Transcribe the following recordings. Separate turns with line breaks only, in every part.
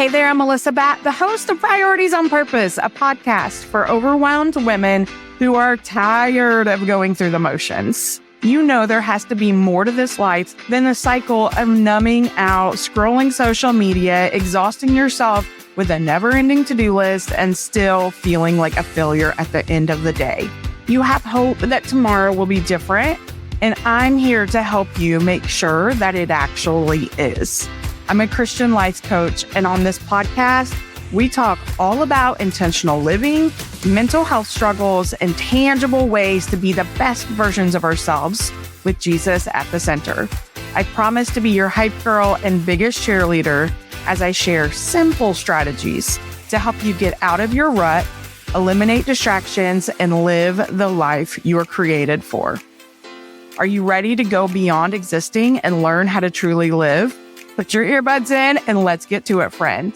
Hey there, I'm Melissa Batt, the host of Priorities on Purpose, a podcast for overwhelmed women who are tired of going through the motions. You know there has to be more to this life than the cycle of numbing out, scrolling social media, exhausting yourself with a never-ending to-do list, and still feeling like a failure at the end of the day. You have hope that tomorrow will be different, and I'm here to help you make sure that it actually is. I'm a Christian life coach, and on this podcast, we talk all about intentional living, mental health struggles, and tangible ways to be the best versions of ourselves with Jesus at the center. I promise to be your hype girl and biggest cheerleader as I share simple strategies to help you get out of your rut, eliminate distractions, and live the life you were created for. Are you ready to go beyond existing and learn how to truly live? Put your earbuds in and let's get to it, friend.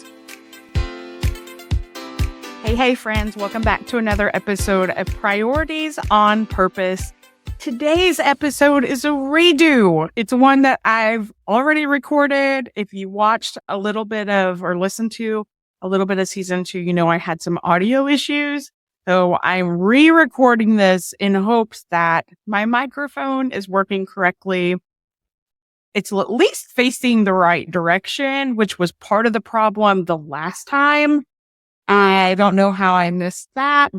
Hey, friends. Welcome back to another episode of Priorities on Purpose. Today's episode is a redo. It's one that I've already recorded. If you watched a little bit of or listened to a little bit of season 2, you know I had some audio issues. So I'm re-recording this in hopes that my microphone is working correctly. It's at least facing the right direction, which was part of the problem the last time. I don't know how I missed that.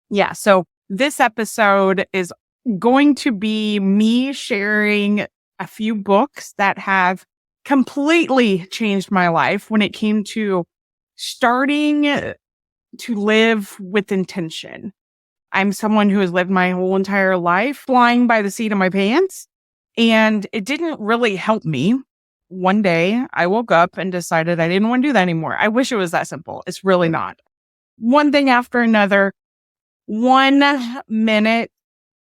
Yeah, so this episode is going to be me sharing a few books that have completely changed my life when it came to starting to live with intention. I'm someone who has lived my whole entire life flying by the seat of my pants. And it didn't really help me. One day, I woke up and decided I didn't want to do that anymore. I wish it was that simple. It's really not. One thing after another, 1 minute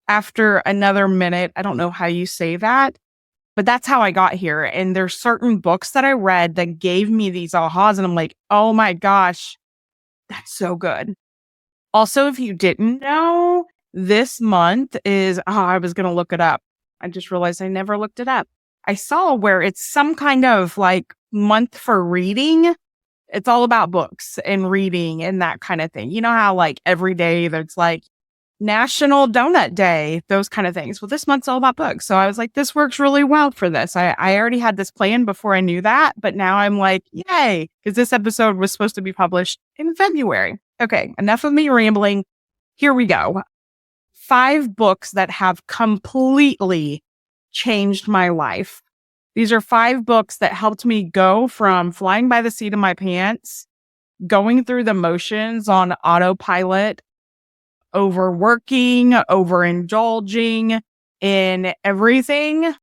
after another minute. I don't know how you say that, but that's how I got here. And there's certain books that I read that gave me these ahas. And I'm like, oh my gosh, that's so good. Also, if you didn't know, this month is, I was going to look it up. I just realized I never looked it up. I saw where it's some kind of like month for reading. It's all about books and reading and that kind of thing. You know how like every day there's like National Donut Day, those kind of things. Well, this month's all about books. So I was like, this works really well for this. I already had this plan before I knew that, but now I'm like, yay, because this episode was supposed to be published in February. Okay, enough of me rambling. Here we go. 5 books that have completely changed my life. These are 5 books that helped me go from flying by the seat of my pants, going through the motions on autopilot, overworking, overindulging in everything.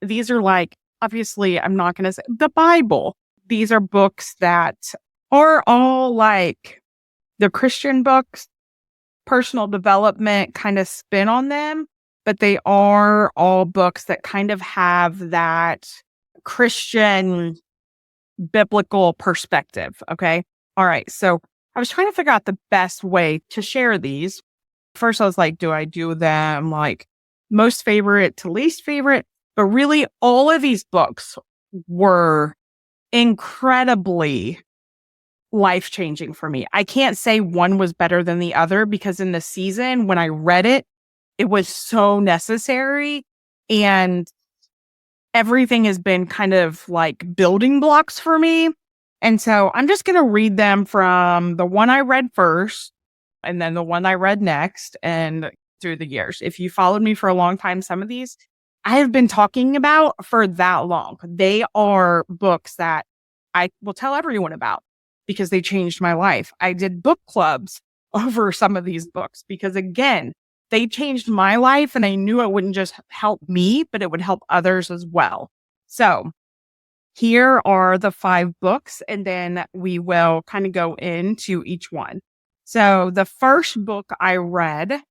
These are like, obviously, I'm not going to say the Bible. These are books that are all like the Christian books, personal development kind of spin on them, but they are all books that kind of have that Christian biblical perspective. Okay. All right. So I was trying to figure out the best way to share these. First, I was like, do I do them like most favorite to least favorite? But really, all of these books were incredibly life-changing for me. I can't say one was better than the other because in the season when I read it, it was so necessary and everything has been kind of like building blocks for me. And so I'm just going to read them from the one I read first and then the one I read next and through the years. If you followed me for a long time, some of these I have been talking about for that long. They are books that I will tell everyone about, because they changed my life. I did book clubs over some of these books because, again, they changed my life and I knew it wouldn't just help me, but it would help others as well. So here are the 5 books, and then we will kind of go into each one. So the first book I read,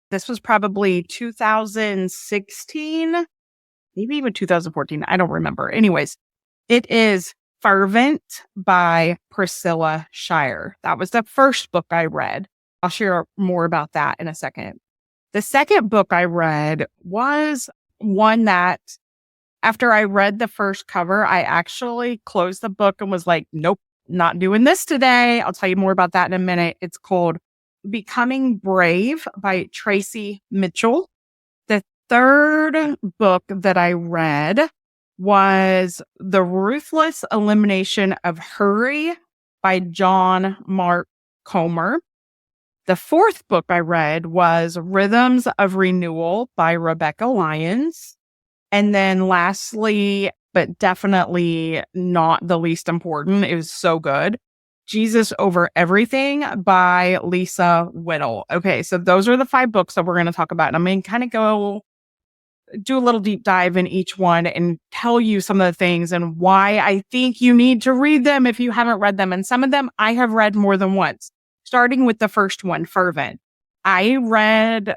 this was probably 2016, maybe even 2014. I don't remember. Anyways, it is Fervent by Priscilla Shirer. That was the first book I read. I'll share more about that in a second. The second book I read was one that after I read the first cover, I actually closed the book and was like, nope, not doing this today. I'll tell you more about that in a minute. It's called Becoming Brave by Tracy Mitchell. The third book that I read was The Ruthless Elimination of Hurry by John Mark Comer. The fourth book I read was Rhythms of Renewal by Rebecca Lyons. And then lastly, but definitely not the least important, it was so good, Jesus Over Everything by Lisa Whittle. Okay, so those are the 5 books that we're going to talk about. And I'm going to kind of go do a little deep dive in each one and tell you some of the things and why I think you need to read them if you haven't read them. And some of them I have read more than once, starting with the first one, Fervent. I read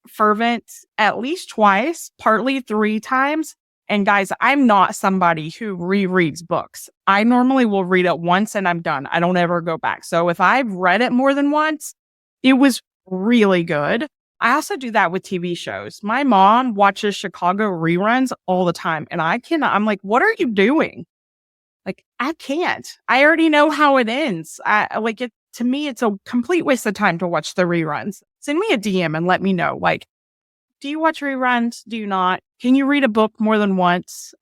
Fervent at least twice, partly 3 times. And guys, I'm not somebody who rereads books. I normally will read it once and I'm done. I don't ever go back. So if I've read it more than once, it was really good. I also do that with TV shows. My mom watches Chicago reruns all the time and I'm like, what are you doing? Like, I can't. I already know how it ends. To me, it's a complete waste of time to watch the reruns. Send me a DM and let me know. Like, do you watch reruns? Do you not? Can you read a book more than once?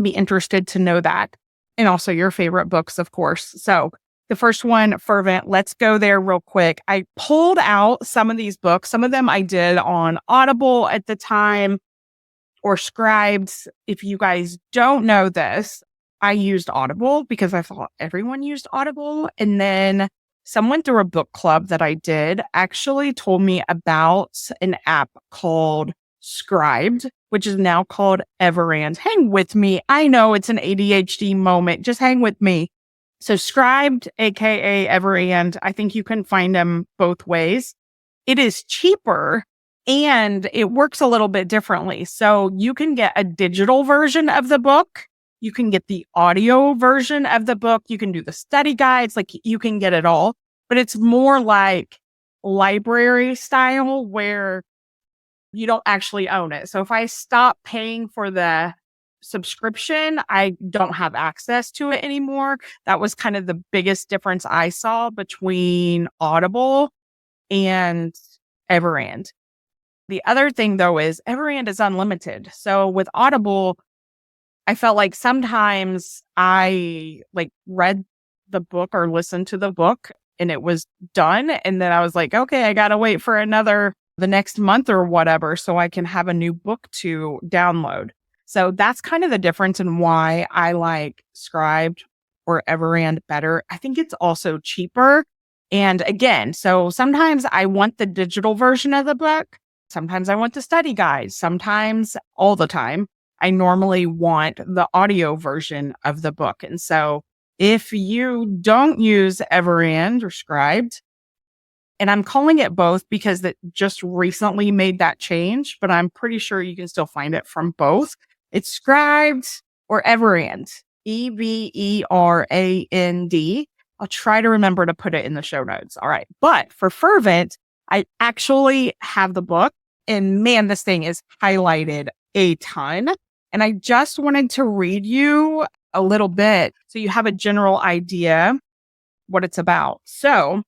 Be interested to know that. And also your favorite books, of course. So the first one, Fervent, let's go there real quick. I pulled out some of these books. Some of them I did on Audible at the time or Scribed. If you guys don't know this, I used Audible because I thought everyone used Audible. And then someone through a book club that I did actually told me about an app called Scribed, which is now called Everand. Hang with me. I know it's an ADHD moment. Just hang with me. So Scribed, aka Everand, I think you can find them both ways. It is cheaper and it works a little bit differently. So you can get a digital version of the book. You can get the audio version of the book. You can do the study guides. Like, you can get it all, but it's more like library style where you don't actually own it. So if I stop paying for the subscription, I don't have access to it anymore. That was kind of the biggest difference I saw between Audible and Everand. The other thing though is Everand is unlimited. So with Audible, I felt like sometimes I read the book or listened to the book and it was done. And then I was like, okay, I got to wait for the next month or whatever so I can have a new book to download. So that's kind of the difference in why I like Scribed or Everand better. I think it's also cheaper. And again, so sometimes I want the digital version of the book. Sometimes I want the study guide. Sometimes, all the time, I normally want the audio version of the book. And so if you don't use Everand or Scribed, and I'm calling it both because that just recently made that change, but I'm pretty sure you can still find it from both. It's Scribed or Everand, Everand. I'll try to remember to put it in the show notes. All right. But for Fervent, I actually have the book and man, this thing is highlighted a ton. And I just wanted to read you a little bit so you have a general idea what it's about. So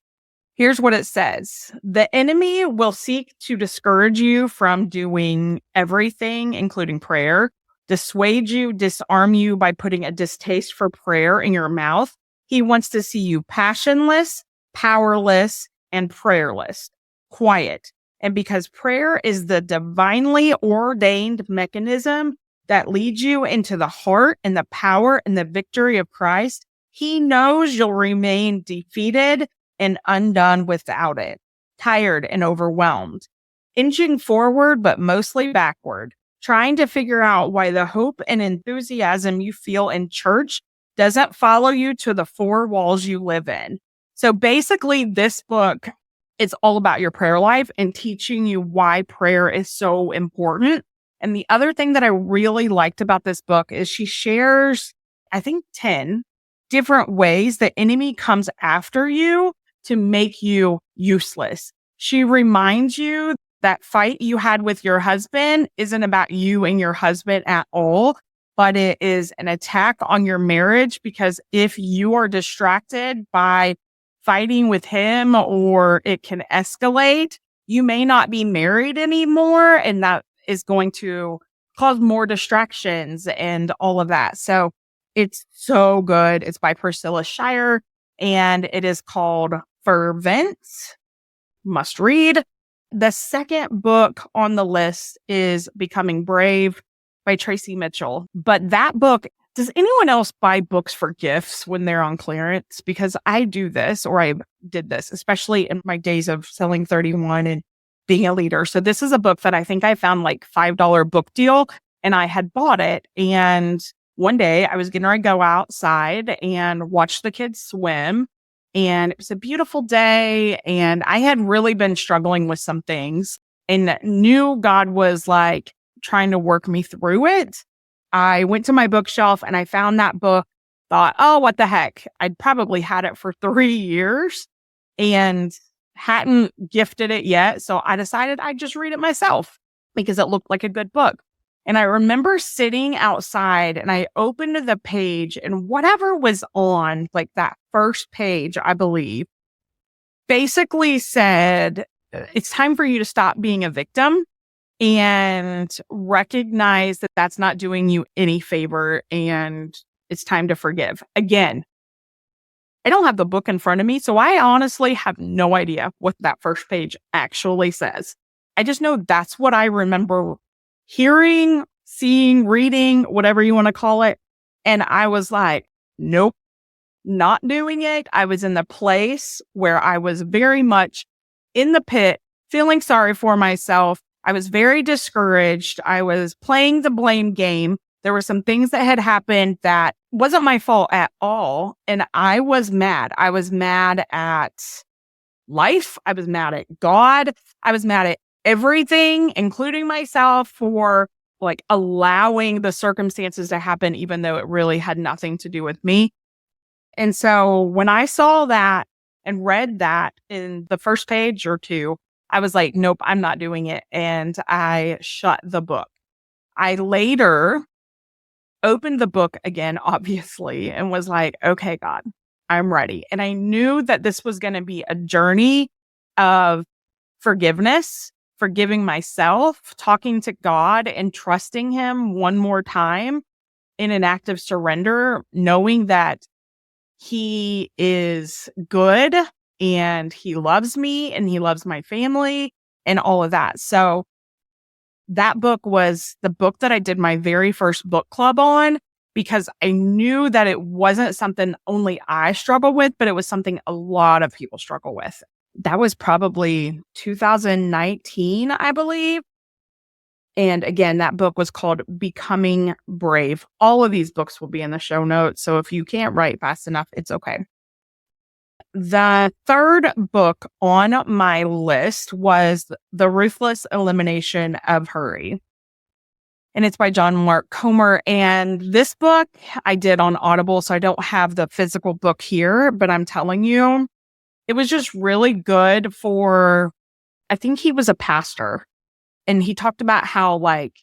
here's what it says. The enemy will seek to discourage you from doing everything, including prayer, dissuade you, disarm you by putting a distaste for prayer in your mouth. He wants to see you passionless, powerless, and prayerless, quiet. And because prayer is the divinely ordained mechanism that leads you into the heart and the power and the victory of Christ, he knows you'll remain defeated and undone without it, tired and overwhelmed, inching forward, but mostly backward, trying to figure out why the hope and enthusiasm you feel in church doesn't follow you to the 4 walls you live in. So basically, this book is all about your prayer life and teaching you why prayer is so important. And the other thing that I really liked about this book is she shares, I think, 10 different ways the enemy comes after you to make you useless. She reminds you that fight you had with your husband isn't about you and your husband at all. but it is an attack on your marriage, because if you are distracted by fighting with him or it can escalate, you may not be married anymore. And that is going to cause more distractions and all of that. So it's so good. It's by Priscilla Shire and it is called Fervent. Must read. The second book on the list is Becoming Brave by Tracy Mitchell. But that book, does anyone else buy books for gifts when they're on clearance? Because I do this, or I did this, especially in my days of selling 31 and being a leader. So this is a book that I think I found like $5 book deal and I had bought it. And one day I was getting ready to go outside and watch the kids swim. And it was a beautiful day. And I had really been struggling with some things and knew God was like trying to work me through it. I went to my bookshelf and I found that book, thought, oh, what the heck? I'd probably had it for 3 years and hadn't gifted it yet. So I decided I'd just read it myself because it looked like a good book. And I remember sitting outside and I opened the page and whatever was on like that first page, I believe, basically said, it's time for you to stop being a victim and recognize that that's not doing you any favor and it's time to forgive. Again, I don't have the book in front of me, so I honestly have no idea what that first page actually says. I just know that's what I remember hearing, seeing, reading, whatever you want to call it. And I was like, nope, not doing it. I was in the place where I was very much in the pit, feeling sorry for myself. I was very discouraged. I was playing the blame game. There were some things that had happened that wasn't my fault at all. And I was mad. I was mad at life. I was mad at God. I was mad at everything, including myself, for like allowing the circumstances to happen, even though it really had nothing to do with me. And so when I saw that and read that in the first page or two, I was like, nope, I'm not doing it. And I shut the book. I later opened the book again, obviously, and was like, okay, God, I'm ready. And I knew that this was going to be a journey of forgiveness, forgiving myself, talking to God and trusting him one more time in an act of surrender, knowing that he is good and he loves me and he loves my family and all of that. So that book was the book that I did my very first book club on, because I knew that it wasn't something only I struggle with, but it was something a lot of people struggle with. That was probably 2019, I believe. And again, that book was called Becoming Brave. All of these books will be in the show notes. So if you can't write fast enough, it's okay. The third book on my list was The Ruthless Elimination of Hurry. And it's by John Mark Comer. And this book I did on Audible, so I don't have the physical book here, but I'm telling you, it was just really good for, I think he was a pastor. And he talked about how like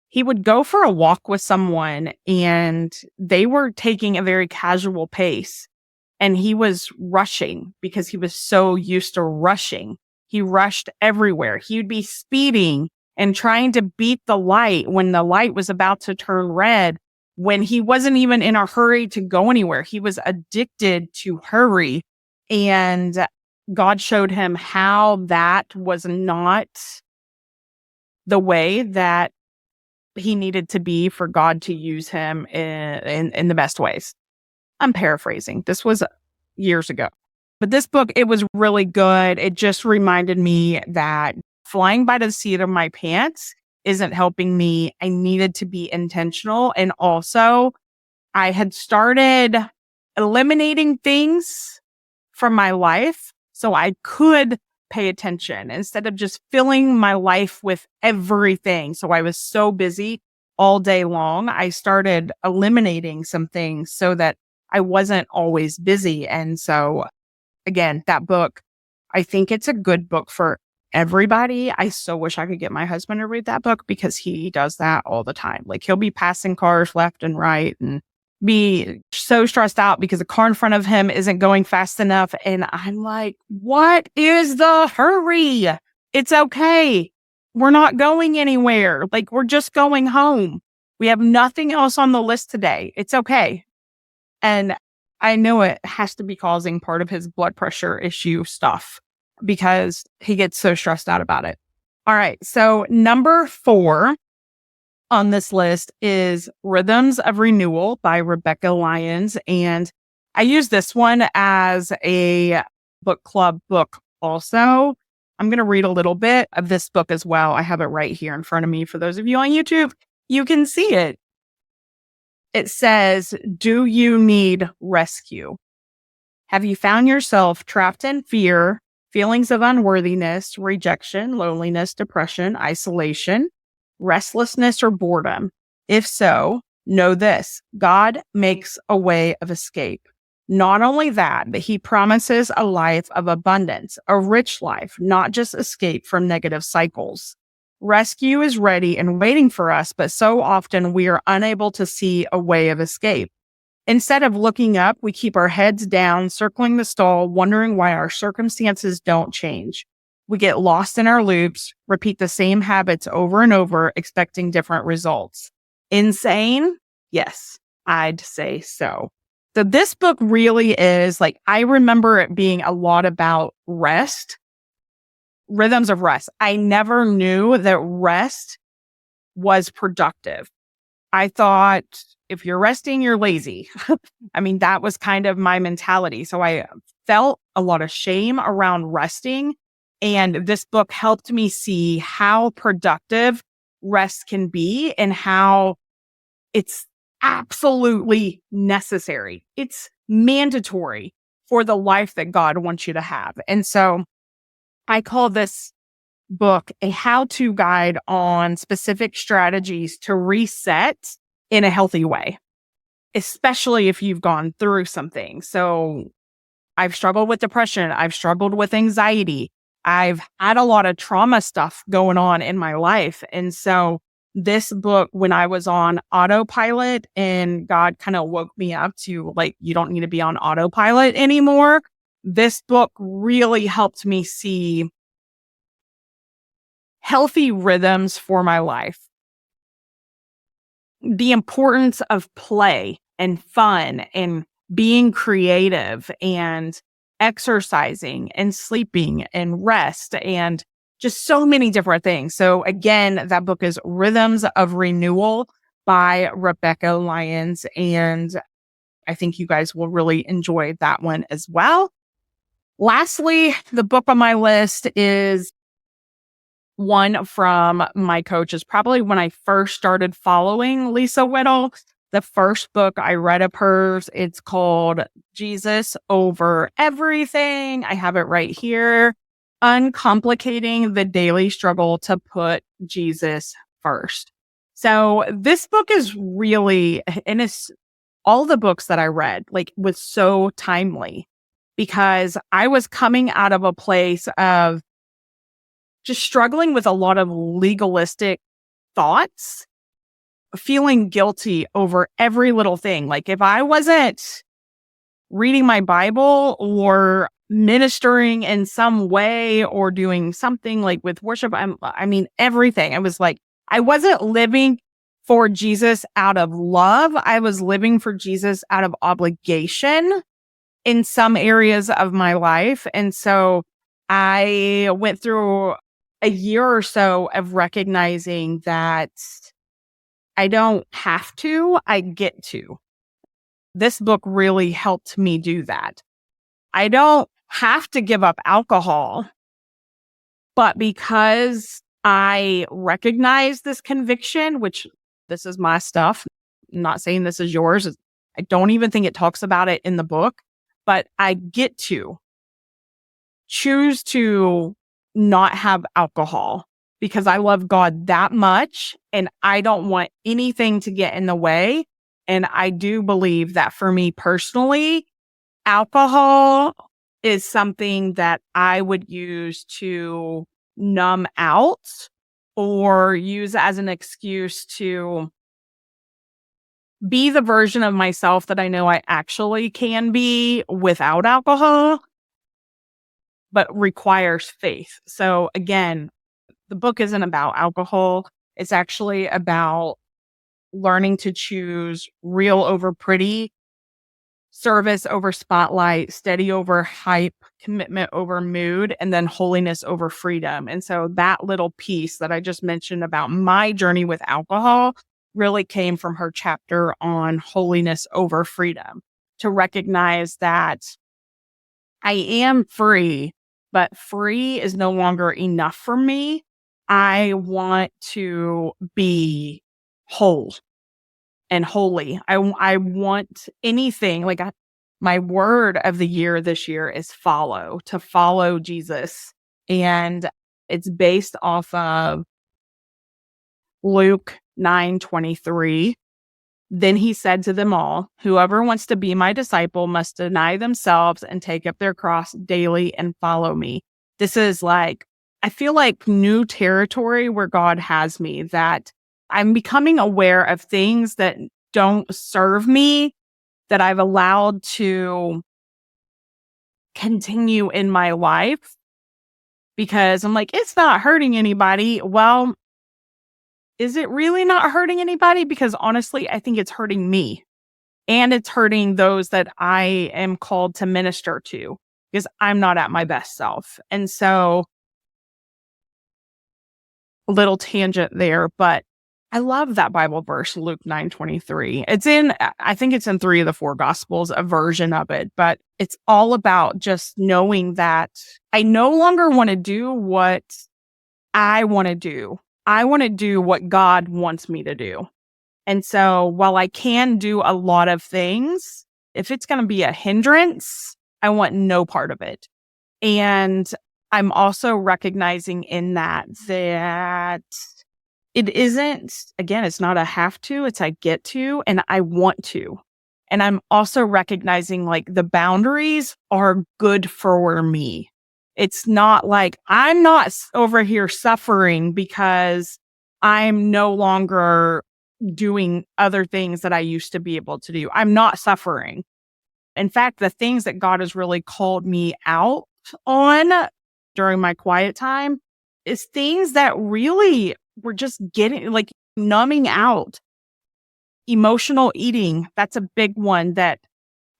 he would go for a walk with someone and they were taking a very casual pace. And he was rushing because he was so used to rushing. He rushed everywhere. He would be speeding and trying to beat the light when the light was about to turn red, when he wasn't even in a hurry to go anywhere. He was addicted to hurry. And God showed him how that was not the way that he needed to be for God to use him in the best ways. I'm paraphrasing. This was years ago. But this book, it was really good. It just reminded me that flying by the seat of my pants isn't helping me. I needed to be intentional. And also, I had started eliminating things from my life so I could pay attention instead of just filling my life with everything. So I was so busy all day long. I started eliminating some things so that I wasn't always busy. And so again, that book, I think it's a good book for everybody. I so wish I could get my husband to read that book because he does that all the time. Like he'll be passing cars left and right and be so stressed out because the car in front of him isn't going fast enough. And I'm like, what is the hurry? It's okay. We're not going anywhere. Like we're just going home. We have nothing else on the list today. It's okay. And I know it has to be causing part of his blood pressure issue stuff because he gets so stressed out about it. All right. So number 4 on this list is Rhythms of Renewal by Rebecca Lyons. And I use this one as a book club book also. I'm going to read a little bit of this book as well. I have it right here in front of me. For those of you on YouTube, you can see it. It says, do you need rescue? Have you found yourself trapped in fear, feelings of unworthiness, rejection, loneliness, depression, isolation, restlessness, or boredom? If so, know this: God makes a way of escape. Not only that, but he promises a life of abundance, a rich life, not just escape from negative cycles. Rescue is ready and waiting for us, but so often we are unable to see a way of escape. Instead of looking up, we keep our heads down, circling the stall, wondering why our circumstances don't change. We get lost in our loops, repeat the same habits over and over, expecting different results. Insane? Yes, I'd say so. So this book really is like, I remember it being a lot about rest, rhythms of rest. I never knew that rest was productive. I thought if you're resting, you're lazy. I mean, that was kind of my mentality. So I felt a lot of shame around resting. And this book helped me see how productive rest can be and how it's absolutely necessary. It's mandatory for the life that God wants you to have. And so I call this book a how-to guide on specific strategies to reset in a healthy way, especially if you've gone through something. So I've struggled with depression. I've struggled with anxiety. I've had a lot of trauma stuff going on in my life. And so this book, when I was on autopilot and God kind of woke me up to like, you don't need to be on autopilot anymore. This book really helped me see healthy rhythms for my life. The importance of play and fun and being creative and exercising and sleeping and rest and just so many different things. So again, that book is Rhythms of Renewal by Rebecca Lyons. And I think you guys will really enjoy that one as well. Lastly, the book on my list is one from my coach. Is probably when I first started following Lisa Whittle. The first book I read of hers, it's called Jesus Over Everything. I have it right here. Uncomplicating the Daily Struggle to Put Jesus First. So this book is really, and it's all the books that I read, like was so timely because I was coming out of a place of just struggling with a lot of legalistic thoughts, feeling guilty over every little thing. Like if I wasn't reading my Bible or ministering in some way or doing something like with worship, I mean, everything. I was like, I wasn't living for Jesus out of love. I was living for Jesus out of obligation in some areas of my life. And so I went through a year or so of recognizing that I don't have to, I get to. This book really helped me do that. I don't have to give up alcohol, but because I recognize this conviction, which this is my stuff, I'm not saying this is yours. I don't even think it talks about it in the book, but I get to choose to not have alcohol because I love God that much and I don't want anything to get in the way. And I do believe that for me personally, alcohol is something that I would use to numb out or use as an excuse to be the version of myself that I know I actually can be without alcohol, but requires faith. So again, the book isn't about alcohol. It's actually about learning to choose real over pretty, service over spotlight, steady over hype, commitment over mood, and then holiness over freedom. And so that little piece that I just mentioned about my journey with alcohol really came from her chapter on holiness over freedom, to recognize that I am free, but free is no longer enough for me. I want to be whole and holy. I want anything like my word of the year this year is follow, to follow Jesus. And it's based off of Luke 9:23. Then he said to them all, whoever wants to be my disciple must deny themselves and take up their cross daily and follow me. This is like, I feel like new territory where God has me, that I'm becoming aware of things that don't serve me, that I've allowed to continue in my life because I'm like, it's not hurting anybody. Well, is it really not hurting anybody? Because honestly, I think it's hurting me and it's hurting those that I am called to minister to because I'm not at my best self. And so a little tangent there, but I love that Bible verse, Luke 9:23. I think it's in 3 of the 4 Gospels, a version of it, but it's all about just knowing that I no longer want to do what I want to do. I want to do what God wants me to do. And so while I can do a lot of things, if it's going to be a hindrance, I want no part of it. And I'm also recognizing in that it isn't, again, it's not a have to, it's I get to, and I want to. And I'm also recognizing like the boundaries are good for me. It's not like I'm not over here suffering because I'm no longer doing other things that I used to be able to do. I'm not suffering. In fact, the things that God has really called me out on during my quiet time is things that really were just getting like numbing out. Emotional eating, that's a big one that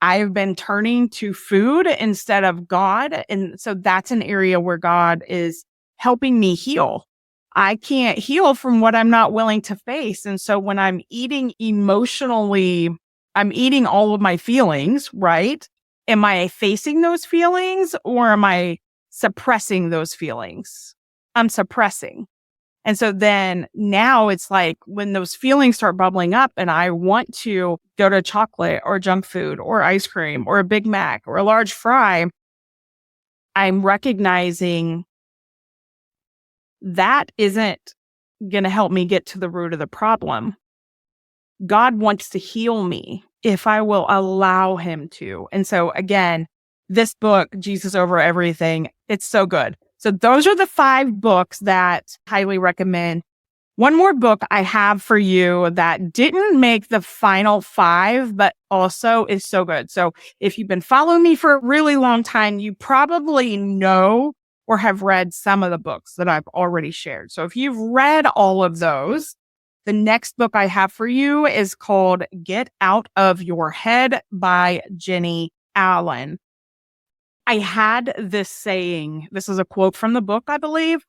I've been turning to food instead of God. And so that's an area where God is helping me heal. I can't heal from what I'm not willing to face. And so when I'm eating emotionally, I'm eating all of my feelings, right? Am I facing those feelings or am I suppressing those feelings? I'm suppressing. And so then now it's like when those feelings start bubbling up and I want to go to chocolate or junk food or ice cream or a Big Mac or a large fry, I'm recognizing that isn't going to help me get to the root of the problem. God wants to heal me if I will allow him to. And so again, this book, Jesus Over Everything, it's so good. So those are the 5 books that I highly recommend. One more book I have for you that didn't make the final 5, but also is so good. So if you've been following me for a really long time, you probably know or have read some of the books that I've already shared. So if you've read all of those, the next book I have for you is called Get Out of Your Head by Jennie Allen. I had this saying, this is a quote from the book, I believe.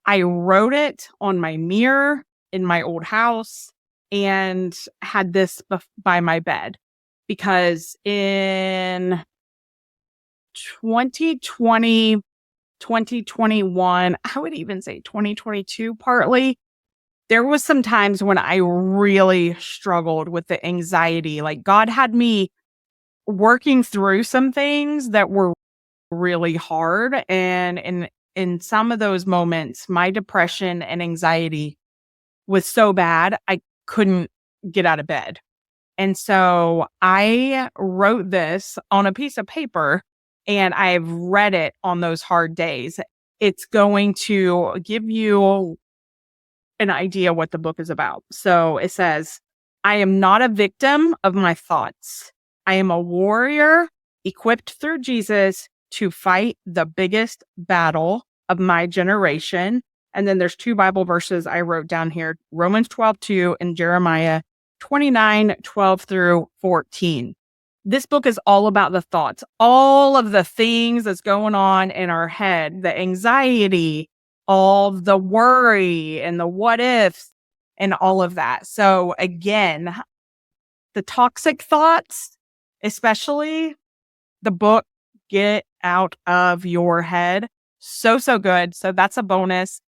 I wrote it on my mirror in my old house and had this by my bed because in 2020, 2021, I would even say 2022 partly, there was some times when I really struggled with the anxiety. Like God had me working through some things that were really hard. And in some of those moments, my depression and anxiety was so bad, I couldn't get out of bed. And so I wrote this on a piece of paper and I've read it on those hard days. it's going to give you an idea what the book is about. So it says, I am not a victim of my thoughts. I am a warrior equipped through Jesus to fight the biggest battle of my generation. And then there's 2 Bible verses I wrote down here, Romans 12:2 and Jeremiah 29:12 through 14. This book is all about the thoughts, all of the things that's going on in our head, the anxiety, all the worry and the what ifs and all of that. So again, the toxic thoughts, especially the book, Get Out of Your Head. So good. So that's a bonus.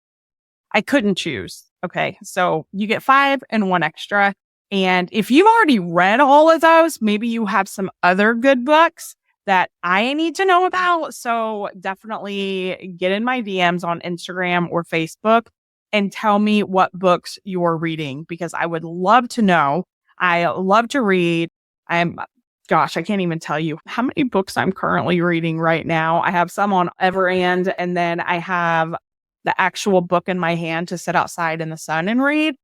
I couldn't choose. Okay. So you get 5 and 1 extra. And if you've already read all of those, maybe you have some other good books that I need to know about. So definitely get in my DMs on Instagram or Facebook and tell me what books you're reading, because I would love to know. I love to read. I can't even tell you how many books I'm currently reading right now. I have some on Everand, and then I have the actual book in my hand to sit outside in the sun and read.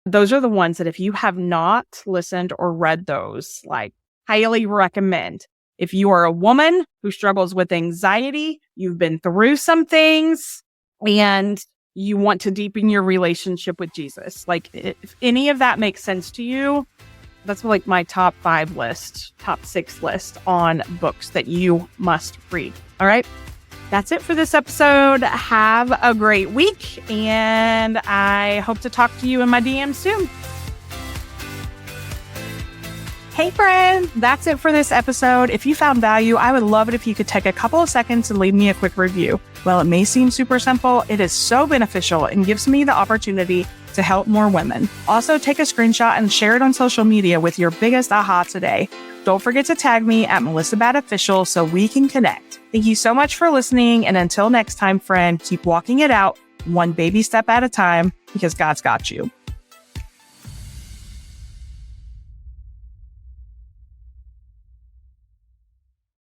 Those are the ones that if you have not listened or read those, like, highly recommend. If you are a woman who struggles with anxiety, you've been through some things, and you want to deepen your relationship with Jesus, like, if any of that makes sense to you, that's like my top 5 list, top 6 list on books that you must read. All right. That's it for this episode. Have a great week, and I hope to talk to you in my DMs soon. Hey friends, that's it for this episode. If you found value, I would love it if you could take a couple of seconds and leave me a quick review. While it may seem super simple, it is so beneficial and gives me the opportunity to help more women. Also, take a screenshot and share it on social media with your biggest aha today. Don't forget to tag me at Melissa Batt Official so we can connect. Thank you so much for listening. And until next time, friend, keep walking it out one baby step at a time, because God's got you.